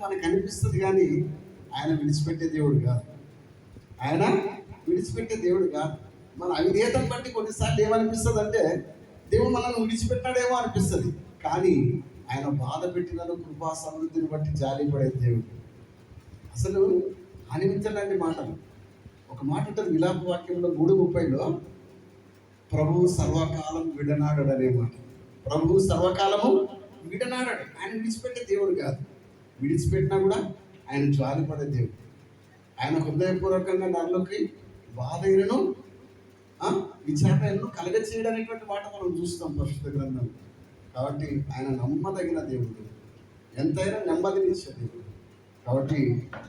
మనకు అనిపిస్తుంది, కానీ ఆయన విడిచిపెట్టే దేవుడు కాదు. ఆయన విడిచిపెట్టే దేవుడు కాదు. మన అవిధేయతను బట్టి కొన్నిసార్లు ఏమనిపిస్తుంది అంటే దేవుడు మనల్ని విడిచిపెట్టాడేమో అనిపిస్తుంది, కానీ ఆయన బాధ పెట్టిన కృపా సమృద్ధిని బట్టి జాలిపడే దేవుడు. అసలు అనిపించండి మాటలు. ఒక మాట ఉంటుంది విలాప వాక్యంలో 3:30లో, ప్రభువు సర్వకాలం విడనాడడు అనే మాట. ప్రభువు సర్వకాలము విడనాడడు. ఆయన విడిచిపెట్టే దేవుడు కాదు. విడిచిపెట్టినా కూడా ఆయన జాలిపడే దేవుడు. ఆయన హృదయపూర్వకంగా నరులకి బాధైనను విచారణను కలగ చేయడనేటువంటి మాట మనం చూస్తాం పరిశుద్ధ గ్రంథం. కాబట్టి ఆయన నమ్మదగిన దేవుడు, ఎంతైనా నెమ్మదినిచ్చే దేవుడు. కాబట్టి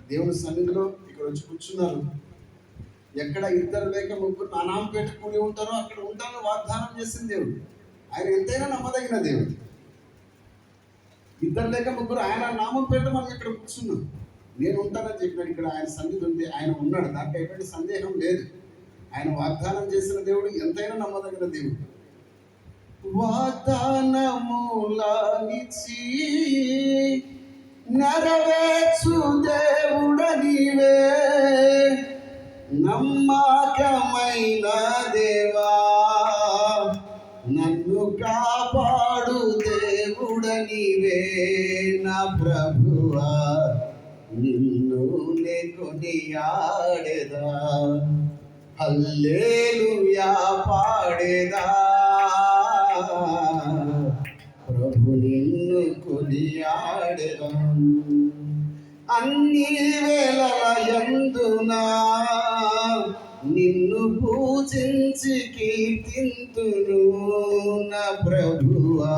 దేవుని సన్నిధిలో ఇక్కడ వచ్చి కూర్చున్నారు. ఎక్కడ 2 లేక 3 నా నామం పేట కూడి ఉంటారో అక్కడ ఉంటానని వాగ్దానం చేసిన దేవుడు. ఆయన ఎంతైనా నమ్మదగిన దేవుడు. 2 లేక 3 ఆయన నామం పేట మనం ఇక్కడ కూర్చున్నాం. నేను ఉంటానని చెప్పినాడు. ఇక్కడ ఆయన సన్నిధి ఉంది, ఆయన ఉన్నాడు, దాంట్లో ఎటువంటి సందేహం లేదు. ఆయన వాగ్దానం చేసిన దేవుడు ఎంతైనా నమ్మదగిన దేవుడు. వాగ్దానములానిచ్చి నెరవేర్చు దేవుడ నీవే, నమ్మకమైన దేవా, నన్ను కాపాడు దేవుడ నీవే, నా ప్రభువా నిన్ను నే కొనియాడెదా, హల్లెలూయా పాడేదా, ప్రభు నిన్ను కొనియాడెదా. అన్ని వేళల యందునా నిన్ను పూజించి కీర్తింతును, నా ప్రభువా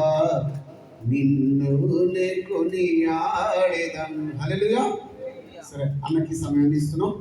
నిన్ను నే కొనియాడెదం. హల్లెలూయా. సరే, అన్నకి సమయాన్ని ఇస్తున్నాం.